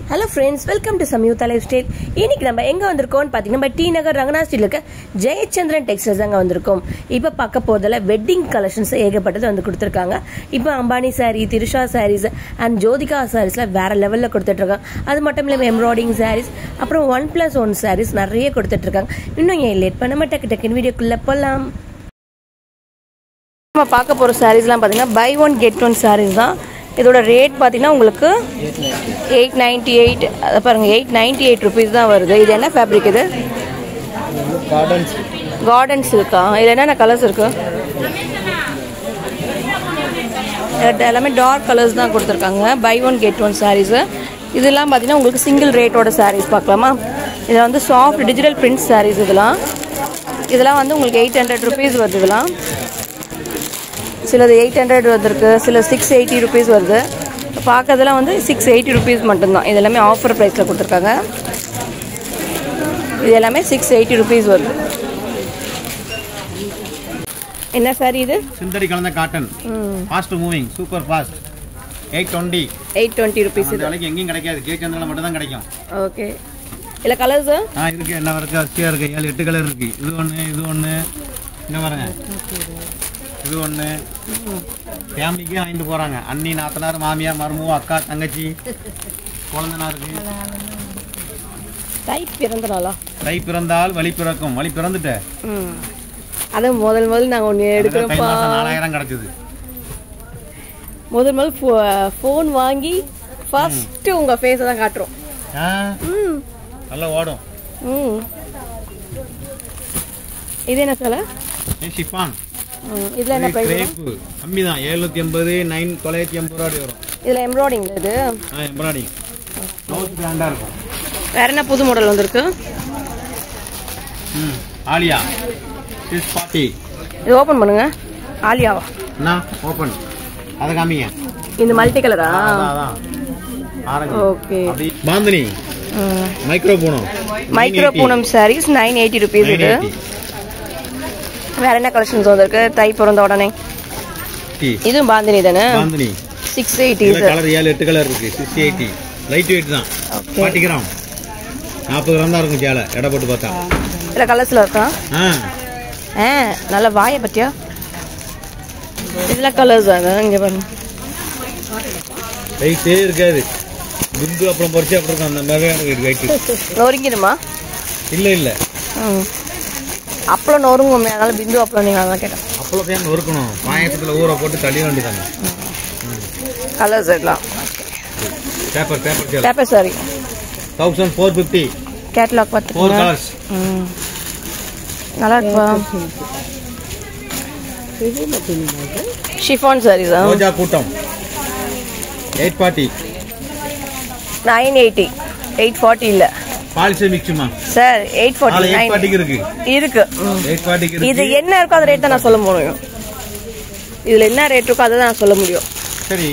Hello friends, welcome to Samyuktha Lifestyle. இன்னைக்கு நம்ம எங்க வந்திருக்கோம்னு பாத்தீங்கன்னா நம்ம டி நகர் ரங்கநாத் ஸ்ட்ரீட்ல இருக்க ஜெயச்சந்திரன் டெக்ஸ்டைல்ஸ் அங்க வந்திருக்கோம். இப்ப பார்க்க போறதுல வெட்டிங் கலெக்ஷன்ஸ் ஏகப்பட்டது வந்து கொடுத்திருக்காங்க. இப்ப அம்பானி சாரி, திரிஷா சாரீஸ் அண்ட் ஜோதிகா சாரீஸ்ல வேற லெவல்ல கொடுத்துட்டு இருக்காங்க. அது மட்டும் இல்லாம எம்ப்ராய்டிங் சாரீஸ் அப்புறம் 1+1 சாரீஸ் நிறைய கொடுத்துட்டு இருக்காங்க. இன்னும் ஏன் லேட் பண்ணாம டக்கு வீடியோக்குள்ள போலாம். நம்ம பார்க்க போற சாரீஸ்லாம் பாத்தீங்கன்னா buy one get one sarees தான். இதோட ரேட் பார்த்தீங்கன்னா உங்களுக்கு 898 அதை பாருங்கள் 898 ருபீஸ் தான் வருது. இது என்ன ஃபேப்ரிக்? இது கார்டன் சில்கா. இதில் என்னென்ன கலர்ஸ் இருக்கு? எல்லாமே டார்க் கலர்ஸ் தான் கொடுத்துருக்காங்க. Buy one get one sarees. இதெல்லாம் பார்த்தீங்கன்னா உங்களுக்கு சிங்கிள் ரேட்டோட சாரீஸ் பார்க்கலாமா? இதில் வந்து சாஃப்ட் டிஜிட்டல் பிரிண்ட் சாரீஸ். இதெல்லாம் வந்து உங்களுக்கு 800 ருபீஸ் வருது. இதெல்லாம் சிலது 800 வந்துருக்கு, சில 680 ருபீஸ் வருது. பார்க்கறதுலாம் வந்து 680 ருபீஸ் மட்டும்தான். இது எல்லாமே ஆஃபர் ப்ரைஸில் கொடுத்துருக்காங்க. இது எல்லாமே 680 ருபீஸ் வருது. என்ன சாரி இது? சிந்தடி கலந்த cotton, fast moving, super fast. 820 rupees. இது நாளைக்கு எங்கேயும் கிடைக்காது, ஜெயச்சந்திரன்ல மட்டும் தான் கிடைக்கும். ஓகே. இல்ல கலர்ஸ் இருக்கு, என்ன இருக்கு, அஸ்தியா இருக்கு, 7-8 கலர் இருக்கு. இது ஒன்று என்ன பாருங்க, இது ஒன்று ஃபேமிலிக்கே வாங்கிட்டு போறாங்க. அண்ணி, நாத்தனார், மாமியார், மருமக, அக்கா, தங்கச்சி, குழந்தனாருக்கு. தை பிறந்தனாலா? தை பிறந்தால் வழி பிறக்கும். வழி பிறந்துட்ட அது முதல் நாங்கள் ஒன்று எடுக்கிறோம்ப்பா. 4000 கிடைச்சது. முதல் ஃபோன் வாங்கி ஃபர்ஸ்ட் உங்க ஃபேஸை தான் காட்டுறோம். நல்லா ஓடும். இது என்ன சொல்ல? ஷிஃபான். இதுல என்ன பிரைஸ்? கம்மி தான், 780, 980 ரூபாய் வரும். இதுல எம்ப்ராய்டிங் இது. எம்ப்ராய்டிங் ப்ளவுஸ் பிராண்டா இருக்கும். வேற என்ன புது மாடல் வந்திருக்கு? ஆலியா 640. இது ஓபன் பண்ணுங்க. ஆலியாவா? என்ன ஓபன்? அத காமிங்க. இந்த மல்டி கலரா? அதான் orange. Okay. Bandhani micro Poonam sarees 980 rupees. இது வேற என்ன கலெக்ஷன்ஸ் வந்திருக்கு? தை பிறந்த உடனே இது பாந்தினி தானே? பாந்தினி 680. கலர் 7-8 கலர் இருக்கு. 680 லைட் வெயிட் தான். 40 கிராம் 40 கிராம் தான் இருக்கும். சேலை எடை போட்டு பார்த்தா இல்ல கலர்ஸ்ல இருக்கா? நல்ல வாய பத்தியா. இதுல கலர்ஸ் இங்க பாருங்க. லைட்டே இருக்காது. குண்டு அப்புறம் பொரிச்சு அப்புறம் இருக்கும். அந்த மாதிரி லைட் நொறுங்கிடுமா? இல்ல அப்பளம் நொறுங்குமே, அதனால பிந்து அப்பளம் நீங்க அதான் கேட்டேன். அப்பளம் தான் நொறுக்கணும். பாயசத்துல ஊற போட்டு தள்ளி வேண்டியதாங்க. கலர்ஸ் எல்லாம் பேப்பர் சாரி 1450. கேட்டலாக் பார்த்து 4 கலர்ஸ். நல்லா இருக்குப்பா. ஷிஃபான் சாரீஸ் ரோஜா கூட்டம் 840. 980. 840 இல்ல பாலிசி மிக்ஸ்மா சார். 840 இருக்கு. 840 இருக்கு. இது என்ன இருக்கோ அந்த ரேட் தான் நான் சொல்ல முடியும். இதுல என்ன ரேட் இருக்கோ அதை தான் நான் சொல்ல முடியும். சரி,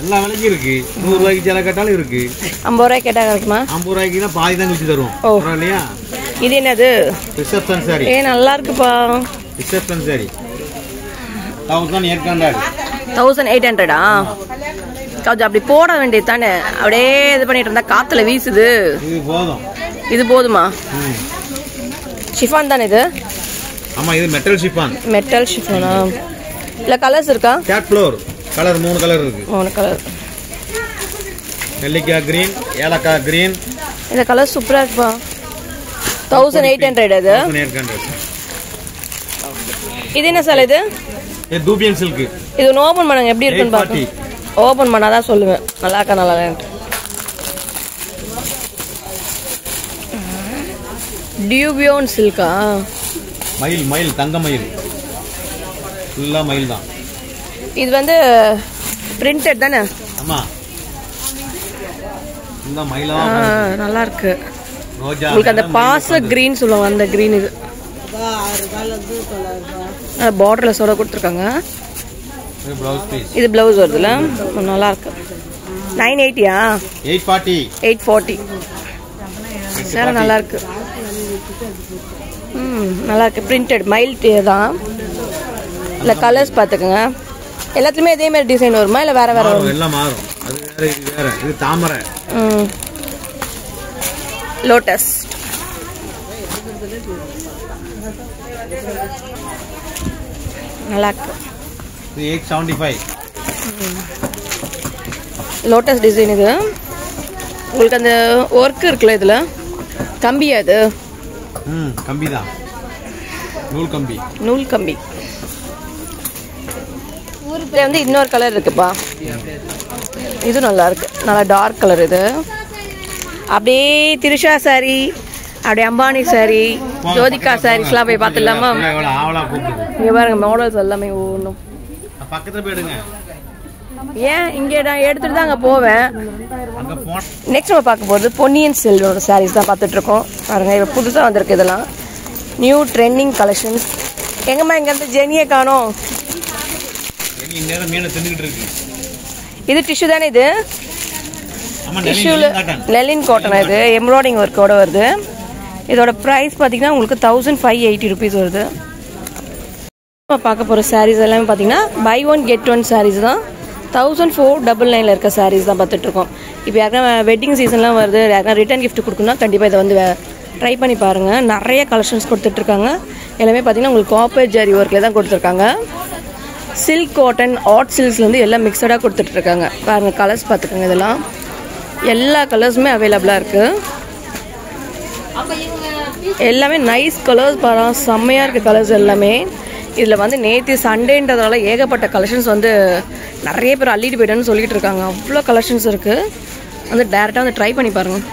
எல்லா விலைக்கும் இருக்கு. 100 ரூபாய்க்கு சேலை கேட்டாலும் இருக்கு. 50 ரூபாய்க்கு கேட்டா கிடைக்குமா? 50 ரூபாய்க்கு பாதி தான் வச்சு தருவோம் இல்லையா? இது என்னது? Reception sorry. நல்லா இருக்குப்பா. Reception sorry 1800. 1800 கொஞ்சம் அப்படி போட வேண்டியது தானே. அப்படியே இது பண்ணிட்டு இருந்தா காத்துல வீசுது. இது போதுமா? ஷிஃபான் தானே இது? ஆமா, இது மெட்டல் ஷிஃபான். மெட்டல் ஷிஃபானா? இல்ல கலர்ஸ் இருக்கா? கேட் ஃப்ளோர் கலர் 3 கலர் இருக்கு. 3 கலர். நெல்லிக்காய் கிரீன், ஏலக்காய் கிரீன். இந்த கலர் சூப்பரா இருக்குப்பா. 1800 இது. 1800. இது என்ன சார்? இது தூபியன் சில்க். இது ஒன்று ஓபன் பண்ணுங்க, எப்படி இருக்குன்னு பாருங்க. ஓபன் பண்ணாதான் சொல்லுவேன் நல்லா இருக்கா நல்லா இல்லைன்ட்டு. டியூபியோன் சில்கா. மயில் தங்க மயில், ஃபுல்லா மயில் தான். இது வந்து பிரிண்டட் தானே? ஆமா, இந்த மயிலா நல்லா இருக்கு. ரோஜா உங்களுக்கு அந்த பாச கிரீன் சொல்லுவாங்க, அந்த கிரீன். இது பார்டர்ல சோட கொடுத்துருக்காங்க. இது பிளவுஸ் வருதுல, நல்லா இருக்கு. 980யா? 840. சேலை நல்லா இருக்கு. நல்லா இருக்கு. பிரிண்டட் மயில் தான். இல்ல கலர்ஸ் பாத்துக்கோங்க. எல்லாத்துலயுமே இதே மாதிரி டிசைன் வருமா இல்ல வேற வேற வருமா? எல்லாம் மாறும். அது வேற, இது வேற. இது தாமரை லோட்டஸ். நல்லா இருக்கு. 875. லோட்டஸ் டிசைன் இது. உங்களுக்கு அந்த ஒர்க் இருக்குல்ல இதில் கம்பியா இது? கம்பி தான், நூல் கம்பி. நூல் கம்பி. இதில் வந்து இன்னொரு கலர் இருக்குப்பா, இது நல்லா இருக்கு, நல்லா டார்க் கலர். இது அப்படியே திரிஷா சாரி, அப்படியே அம்பானி சாரி, ஜோதிகா சாரீஸ்லாம் போய் பார்த்துடலாமா? இங்கே பாருங்க மாடல்ஸ் எல்லாமே ஒன்றும் பக்கத்துல போயிடுங்க. ஏன் இங்கே நான் எடுத்துட்டு தான் அங்கே போவேன். நெக்ஸ்ட் நம்ம பார்க்க போகிறது பொன்னியின் செல்வனோட சாரீஸ் தான் பார்த்துட்டு இருக்கோம். பாருங்க இப்போ புதுசாக வந்திருக்கு, இதெல்லாம் நியூ ட்ரெண்டிங் கலெக்ஷன்ஸ். எங்கம்மா இங்கேருந்து ஜெனியை காணோம். இது டிஷ்யூ தானே? இது டிஷ்யூவில் லெலின் காட்டன். இது எம்ப்ராய்டிங் ஒர்க்கோட வருது. இதோட ப்ரைஸ் பார்த்தீங்கன்னா உங்களுக்கு 1580 rupees வருது. இப்போ பார்க்க போகிற சாரீஸ் எல்லாமே பார்த்தீங்கன்னா buy one get one sarees தான். 1499 இருக்க சாரீஸ் தான் பார்த்துட்ருக்கோம். இப்போ யாருன்னா வெட்டிங் சீசன்லாம் வருது, யாருன்னா ரிட்டர்ன் கிஃப்ட் கொடுக்கணும்னா கண்டிப்பாக இதை வந்து ட்ரை பண்ணி பாருங்கள். நிறைய கலெக்ஷன்ஸ் கொடுத்துட்ருக்காங்க. எல்லாமே பார்த்தீங்கன்னா உங்களுக்கு காப்பர் ஜரி ஒர்க்கில் தான் கொடுத்துருக்காங்க. சில்க் காட்டன் ஆர்ட் சில்க்ஸ்லேருந்து எல்லாம் மிக்சடாக கொடுத்துட்ருக்காங்க. பாருங்கள் கலர்ஸ் பார்த்துக்கோங்க. இதெல்லாம் எல்லா கலர்ஸுமே அவைலபிளாக இருக்குது. எல்லாமே நைஸ் கலர்ஸ். பாருங்கள் செம்மையாக இருக்குது கலர்ஸ் எல்லாமே. இதில் வந்து நேற்று சண்டேன்றதுனால ஏகப்பட்ட கலெக்ஷன்ஸ் வந்து நிறைய பேர் அள்ளிட்டு போய்ட்டேன்னு சொல்லிட்டு இருக்காங்க. அவ்வளோ கலெக்ஷன்ஸ் இருக்குது. வந்து டேரெக்டாக வந்து ட்ரை பண்ணி பாருங்கள்.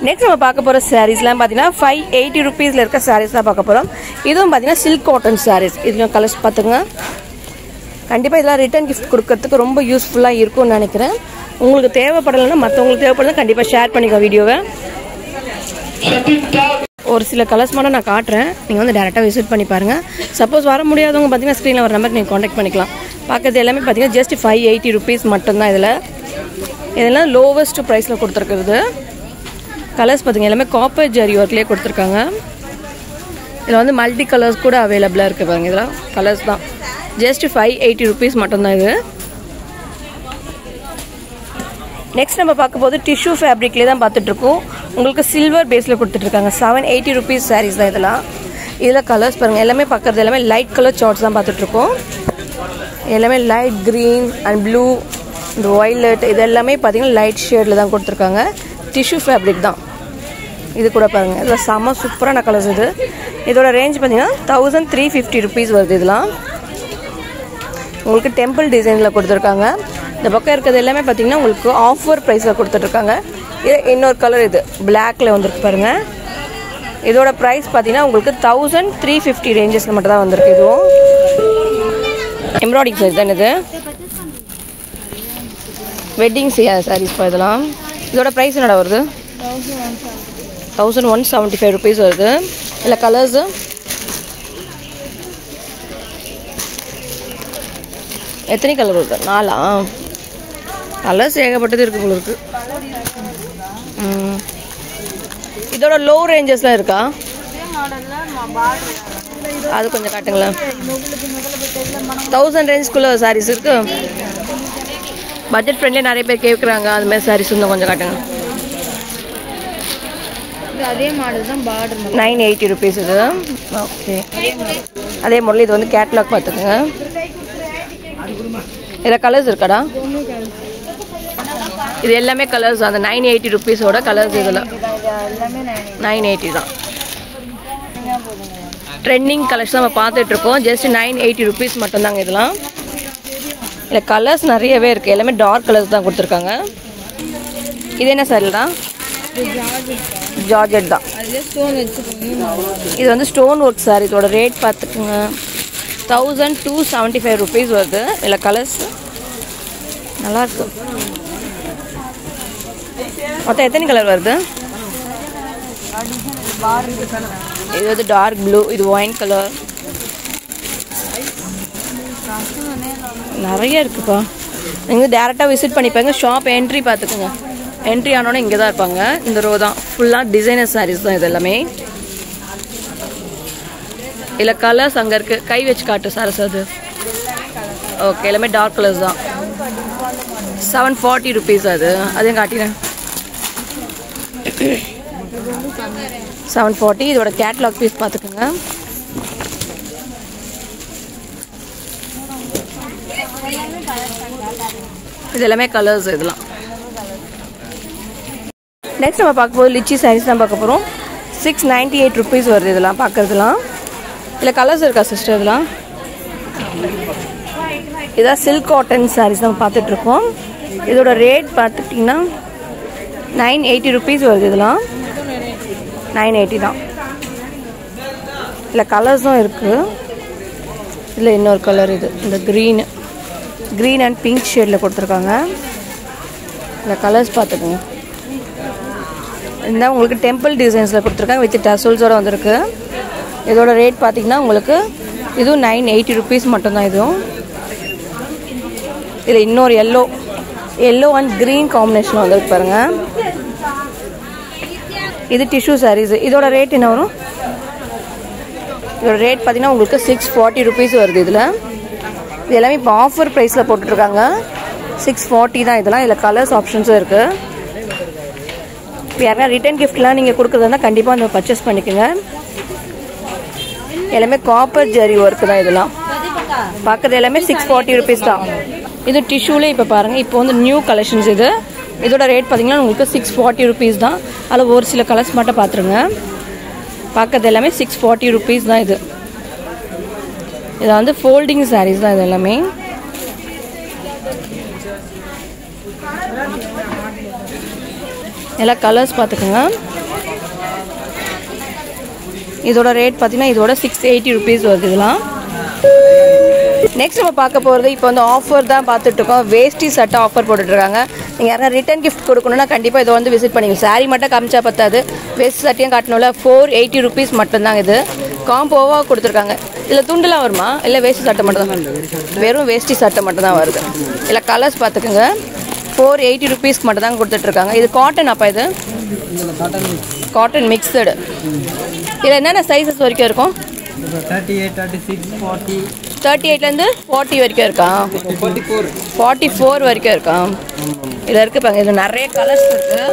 நெக்ஸ்ட் நம்ம பார்க்க போகிற சாரீஸ்லாம் பார்த்தீங்கன்னா 580 rupees இருக்க சாரீஸ் தான் பார்க்க போகிறோம். இதுவும் பார்த்தீங்கன்னா சில்க் காட்டன் சாரீஸ். இதில் கலர்ஸ் பார்த்துங்க. கண்டிப்பாக இதெல்லாம் ரிட்டர்ன் கிஃப்ட் கொடுக்கறதுக்கு ரொம்ப யூஸ்ஃபுல்லாக இருக்கும்னு நினைக்கிறேன். உங்களுக்கு தேவைப்படலைன்னா மற்றவங்களுக்கு தேவைப்படுறது கண்டிப்பாக ஷேர் பண்ணிக்கோ வீடியோவை. ஒரு சில கலர்ஸ் மட்டும் நான் காட்டுறேன், நீங்கள் வந்து டேரெக்டாக விசிட் பண்ணி பாருங்கள். சப்போஸ் வர முடியாதவங்க பார்த்தீங்கன்னா ஸ்க்ரீனில் வர நம்பருக்கு நீங்கள் காண்டாக்ட் பண்ணிக்கலாம். பார்க்குறது எல்லாமே பார்த்தீங்கன்னா ஜஸ்ட் 580 rupees மட்டும்தான். இதெல்லாம் லோவஸ்ட் ப்ரைஸில் கொடுத்துருக்குறது. கலர்ஸ் பார்த்தீங்க எல்லாமே காப்பர் ஜரி ஒர்க்லேயே கொடுத்துருக்காங்க. இதில் வந்து மல்டி கலர்ஸ் கூட அவைலபிளாக இருக்குது பாருங்க. இதெல்லாம் கலர்ஸ் தான். ஜஸ்ட் 580 rupees மட்டும்தான் இது. நெக்ஸ்ட் நம்ம பார்க்க போது டிஷ்யூ ஃபேப்ரிக்லேயே தான் பார்த்துட்ருக்கோம். உங்களுக்கு சில்வர் பேஸில் கொடுத்துட்ருக்காங்க. 780 rupees சாரீஸ் தான் இதெல்லாம். இதில் கலர்ஸ் பாருங்கள். எல்லாமே பார்க்குறது எல்லாமே லைட் கலர் சார்ட்ஸ் தான் பார்த்துட்ருக்கோம். எல்லாமே லைட் க்ரீன் அண்ட் ப்ளூ, இந்த ஒய்லட், இது எல்லாமே பார்த்தீங்கன்னா லைட் ஷேடில் தான் கொடுத்துருக்காங்க. டிஷ்யூ ஃபேப்ரிக் தான். இது கூட பாருங்கள், இதில் செம்ம சூப்பரான கலர்ஸ். இதோட ரேஞ்ச் பார்த்தீங்கன்னா 1350 rupees வருது. இதெல்லாம் உங்களுக்கு டெம்பிள் டிசைனில் கொடுத்துருக்காங்க. இந்த பக்கம் இருக்கிறது எல்லாமே பார்த்தீங்கன்னா உங்களுக்கு ஆஃபர் ப்ரைஸில் கொடுத்துட்ருக்காங்க. இது இன்னொரு கலர், இது பிளாக்ல வந்துருக்கு பாருங்கள். இதோட ப்ரைஸ் பார்த்தீங்கன்னா உங்களுக்கு 1350 ரேஞ்சஸில் மட்டும் தான் வந்திருக்கு. இதுவும் எம்ப்ராய்டிங் சைஸ் தான். இது வெட்டிங் சாரீஸ் பா இதெல்லாம். இதோட ப்ரைஸ் என்னடா வருது? 1175 rupees வருது. இல்லை கலர்ஸு எத்தனை கலர் வருது? 4 கலர்ஸ் ஏகப்பட்டது இருக்குது உங்களுக்கு. இதோட லோ ரேஞ்சஸ்லாம் இருக்கா? அது கொஞ்சம் காட்டுங்களேன். 1000 ரேஞ்சுக்குள்ள சாரீஸ் இருக்கு. பட்ஜெட் ஃப்ரெண்ட்லேயே நிறைய பேர் கேட்குறாங்க. அது மாதிரி சாரீஸ் இன்னும் கொஞ்சம் காட்டுங்க. அதே மாடல் தான் பார்டர் 980 rupees இது. ஓகே, அதே மாடல். இது வந்து கேட்லாக் பார்த்துக்குங்க. இதில் கலர்ஸ் இருக்காடா? இது எல்லாமே கலர்ஸ். அந்த 980 rupees-ஓட கலர்ஸ். இதில் 980 தான். ட்ரெண்டிங் கலர்ஸ் நம்ம பார்த்துட்ருக்கோம். ஜஸ்ட் 980 rupees மட்டும்தாங்க இதெல்லாம். இல்லை கலர்ஸ் நிறையவே இருக்குது. எல்லாமே டார்க் கலர்ஸ் தான் கொடுத்துருக்காங்க. இது என்ன சாரி தான்? ஜார்ஜெட் தான். இது வந்து ஸ்டோன் ஒர்க் சாரி. இதோட ரேட் பார்த்துக்குங்க. 1275 rupees வருது. இல்லை கலர்ஸ் நல்லாயிருக்கு. மொத்தம் எத்தனை கலர் வருது? இது வந்து டார்க் ப்ளூ, இது ஒயின் கலர், நிறைய இருக்குப்பா. நீங்கள் டேரெக்டாக விசிட் பண்ணிப்பாங்க. ஷாப் என்ட்ரி பார்த்துக்குங்க. என்ட்ரி ஆனோன்னே இங்கே தான் இருப்பாங்க. இந்த ரோ தான் ஃபுல்லாக டிசைனர் சாரீஸ் தான். இது எல்லாமே இல்லை கலர்ஸ் அங்கே இருக்குது. கை வச்சு காட்டு சாரஸ் அது. ஓகே, எல்லாமே டார்க் கலர்ஸ் தான். 740 rupees அது அதையும் காட்டினேன். 740. இதோட கேட்லாக் பீஸ் பார்த்துக்கோங்க. இது எல்லாமே கலர்ஸ். இதெல்லாம் நெக்ஸ்ட் நம்ம பார்க்க போது லிச்சி சாரீஸ் தான் பார்க்க போகிறோம். 698 rupees வருது. இதெல்லாம் பார்க்குறதுலாம் இல்லை கலர்ஸ் இருக்கா சிஸ்டர்? இதெல்லாம் இதான் சில்க் காட்டன் சாரீஸ் நம்ம பார்த்துட்ருக்கோம். இதோட ரேட் பார்த்துட்டிங்கன்னா 980 rupees வருது. இதெல்லாம் 980 தான். இல்லை கலர்ஸும் இருக்குது. இதில் இன்னொரு கலர் இது இந்த க்ரீன் அண்ட் பிங்க் ஷேடில் கொடுத்துருக்காங்க. இந்த கலர்ஸ் பார்த்துக்கோங்க. இந்த உங்களுக்கு டெம்பிள் டிசைன்ஸில் கொடுத்துருக்காங்க வித் டசல்ஸோடு வந்திருக்கு. இதோட ரேட் பார்த்திங்கன்னா உங்களுக்கு இதுவும் 980 rupees மட்டும்தான். இதுவும் இதில் இன்னொரு எல்லோ அண்ட் க்ரீன் காம்பினேஷன் வந்துருக்கு பாருங்கள். இது டிஷ்யூ சாரீஸ். இதோட ரேட் என்ன வரும்? இதோட ரேட் பார்த்திங்கன்னா உங்களுக்கு 640 rupees வருது. இதில் இது எல்லாமே இப்போ ஆஃபர் ப்ரைஸில் போட்டுட்ருக்காங்க. 640 தான் இதெல்லாம். இதில் கலர்ஸ் ஆப்ஷன்ஸும் இருக்குது. இப்போ யாருன்னா ரிட்டன் கிஃப்ட்லாம் நீங்கள் கொடுக்குறதா கண்டிப்பாக அந்த பர்ச்சேஸ் பண்ணிக்கோங்க. எல்லாமே காப்பர் ஜரி ஒர்க்கு தான். இதெல்லாம் பார்க்குறது எல்லாமே 640 rupees தான். இது டிஷ்யூலே இப்போ பாருங்கள். இப்போ வந்து நியூ கலெக்ஷன்ஸ் இது. இதோட ரேட் பார்த்திங்கன்னா உங்களுக்கு 640 rupees தான். அதில் ஒரு சில கலர்ஸ் மட்டும் பார்த்துருங்க. பார்க்குறது எல்லாமே 640 rupees தான். இது வந்து ஃபோல்டிங் சாரீஸ் தான். இது எல்லாமே எல்லா கலர்ஸ் பார்த்துக்கோங்க. இதோட ரேட் பார்த்தீங்கன்னா இதோட 680 rupees வருது. இதெல்லாம் நெக்ஸ்ட் நம்ம பார்க்க போகிறது இப்போ வந்து ஆஃபர் தான் பார்த்துட்ருக்கோம். வேஷ்டி சட்டை ஆஃபர் போட்டுட்ருக்காங்க. நீங்கள் யாராவது ரிட்டன் கிஃப்ட் கொடுக்கணுன்னா கண்டிப்பாக இதை வந்து விசிட் பண்ணிங்க. சாரீ மட்டும் காமிச்சா பத்தாது, வேஷ்டி சட்டையும் காட்டணும்ல. 480 rupees மட்டும்தாங்க. இது காம்போவாக கொடுத்துருக்காங்க. இதில் துண்டுலாம் வருமா? இல்லை வேஷ்டி சட்டை மட்டும் தான்? வெறும் வேஷ்டி சட்டை மட்டும் தான் வருது. இல்லை கலர்ஸ் பார்த்துக்குங்க. 480 rupees மட்டும் தான் கொடுத்துட்ருக்காங்க. இது காட்டன். அப்போ இது காட்டன் மிக்சடு. இதில் என்னென்ன சைஸஸ் வரைக்கும் இருக்கும்? 38, 36, 40. 38லேருந்து 40 வரைக்கும் இருக்கா? 44 வரைக்கும் இருக்கா? இதில் இருக்குது பாருங்க. இதில் நிறைய கலர்ஸ் இருக்குது.